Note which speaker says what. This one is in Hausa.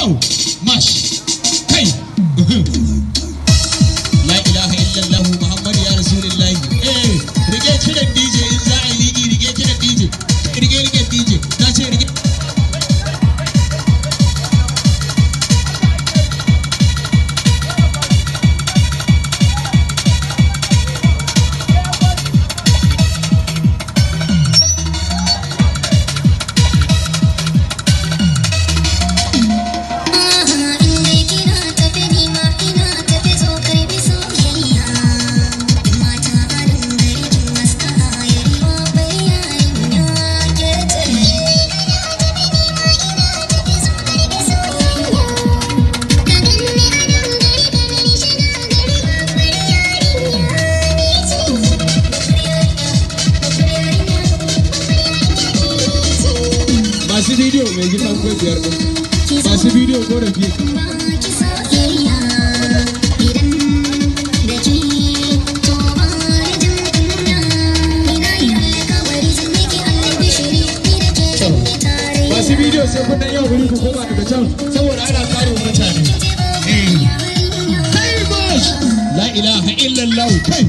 Speaker 1: wow mash kai la ilaha illallah muhammadu ya rasulullahi rike kiran DJ in za a yi ligi rike kiran DJ rike DJ na ce rike masu bidiyo mai gidan kwafiyar ɗin masu bidiyo ko da fiye masu bidiyo sai kudin yau wuri ku koma daga can saboda ana kare mutane kai bosh la ilaha illallah kai